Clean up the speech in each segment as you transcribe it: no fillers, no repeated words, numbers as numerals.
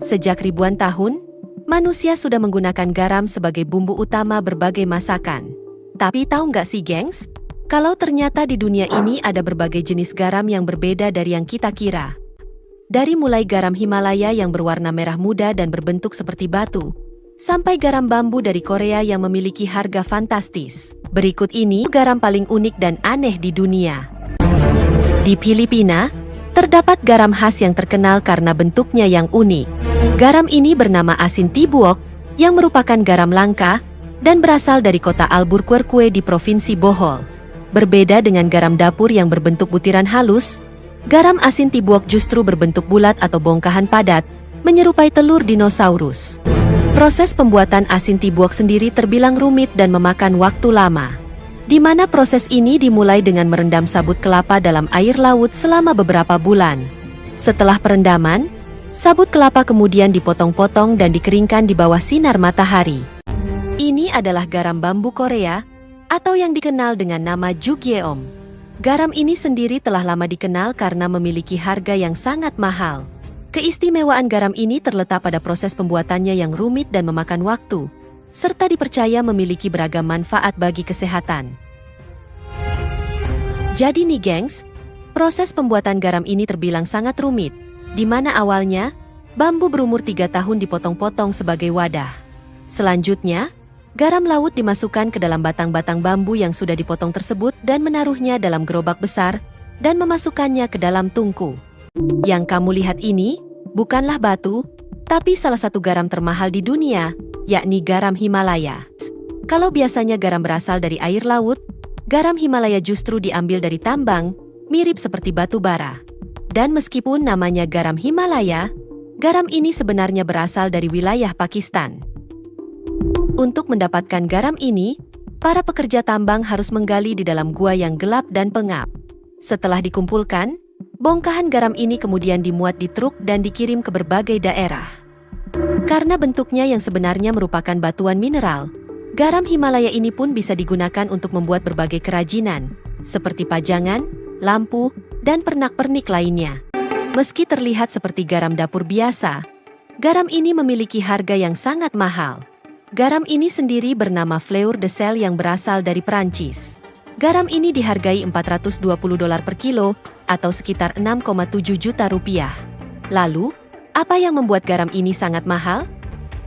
Sejak ribuan tahun, manusia sudah menggunakan garam sebagai bumbu utama berbagai masakan. Tapi tahu nggak sih, gengs? Kalau ternyata di dunia ini ada berbagai jenis garam yang berbeda dari yang kita kira. Dari mulai garam Himalaya yang berwarna merah muda dan berbentuk seperti batu, sampai garam bambu dari Korea yang memiliki harga fantastis. Berikut ini garam paling unik dan aneh di dunia. Di Filipina, terdapat garam khas yang terkenal karena bentuknya yang unik. Garam ini bernama asin tibuok, yang merupakan garam langka, dan berasal dari kota Albuquerque di Provinsi Bohol. Berbeda dengan garam dapur yang berbentuk butiran halus, garam asin tibuok justru berbentuk bulat atau bongkahan padat, menyerupai telur dinosaurus. Proses pembuatan asin tibuok sendiri terbilang rumit dan memakan waktu lama, di mana proses ini dimulai dengan merendam sabut kelapa dalam air laut selama beberapa bulan. Setelah perendaman, sabut kelapa kemudian dipotong-potong dan dikeringkan di bawah sinar matahari. Ini adalah garam bambu Korea, atau yang dikenal dengan nama Jugyeom. Garam ini sendiri telah lama dikenal karena memiliki harga yang sangat mahal. Keistimewaan garam ini terletak pada proses pembuatannya yang rumit dan memakan waktu, serta dipercaya memiliki beragam manfaat bagi kesehatan. Jadi nih gengs, proses pembuatan garam ini terbilang sangat rumit, di mana awalnya, bambu berumur 3 tahun dipotong-potong sebagai wadah. Selanjutnya, garam laut dimasukkan ke dalam batang-batang bambu yang sudah dipotong tersebut dan menaruhnya dalam gerobak besar dan memasukkannya ke dalam tungku. Yang kamu lihat ini bukanlah batu, tapi salah satu garam termahal di dunia, yakni garam Himalaya. Kalau biasanya garam berasal dari air laut, garam Himalaya justru diambil dari tambang, mirip seperti batu bara. Dan meskipun namanya garam Himalaya, garam ini sebenarnya berasal dari wilayah Pakistan. Untuk mendapatkan garam ini, para pekerja tambang harus menggali di dalam gua yang gelap dan pengap. Setelah dikumpulkan, bongkahan garam ini kemudian dimuat di truk dan dikirim ke berbagai daerah. Karena bentuknya yang sebenarnya merupakan batuan mineral, garam Himalaya ini pun bisa digunakan untuk membuat berbagai kerajinan, seperti pajangan, lampu, dan pernak-pernik lainnya. Meski terlihat seperti garam dapur biasa, garam ini memiliki harga yang sangat mahal. Garam ini sendiri bernama Fleur de Sel yang berasal dari Perancis. Garam ini dihargai $420 per kilo, atau sekitar 6,7 juta rupiah. Lalu, apa yang membuat garam ini sangat mahal?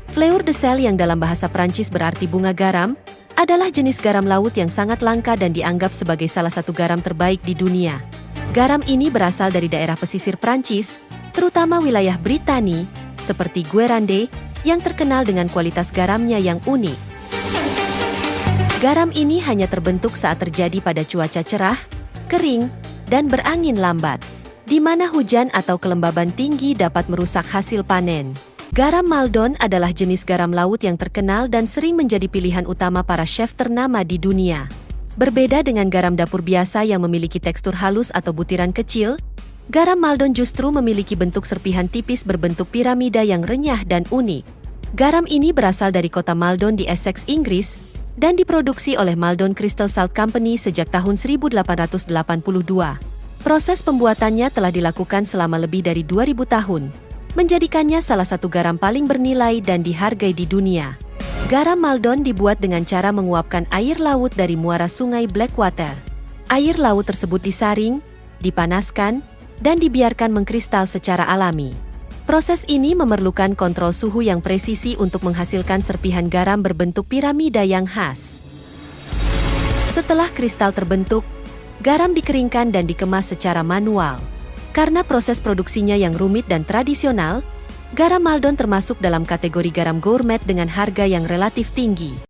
Fleur de Sel yang dalam bahasa Prancis berarti bunga garam, adalah jenis garam laut yang sangat langka dan dianggap sebagai salah satu garam terbaik di dunia. Garam ini berasal dari daerah pesisir Prancis, terutama wilayah Britani, seperti Guerande, yang terkenal dengan kualitas garamnya yang unik. Garam ini hanya terbentuk saat terjadi pada cuaca cerah, kering, dan berangin lambat, di mana hujan atau kelembaban tinggi dapat merusak hasil panen. Garam Maldon adalah jenis garam laut yang terkenal dan sering menjadi pilihan utama para chef ternama di dunia. Berbeda dengan garam dapur biasa yang memiliki tekstur halus atau butiran kecil, garam Maldon justru memiliki bentuk serpihan tipis berbentuk piramida yang renyah dan unik. Garam ini berasal dari kota Maldon di Essex, Inggris, dan diproduksi oleh Maldon Crystal Salt Company sejak tahun 1882. Proses pembuatannya telah dilakukan selama lebih dari 2000 tahun, menjadikannya salah satu garam paling bernilai dan dihargai di dunia. Garam Maldon dibuat dengan cara menguapkan air laut dari muara sungai Blackwater. Air laut tersebut disaring, dipanaskan, dan dibiarkan mengkristal secara alami. Proses ini memerlukan kontrol suhu yang presisi untuk menghasilkan serpihan garam berbentuk piramida yang khas. Setelah kristal terbentuk, garam dikeringkan dan dikemas secara manual. Karena proses produksinya yang rumit dan tradisional, garam Maldon termasuk dalam kategori garam gourmet dengan harga yang relatif tinggi.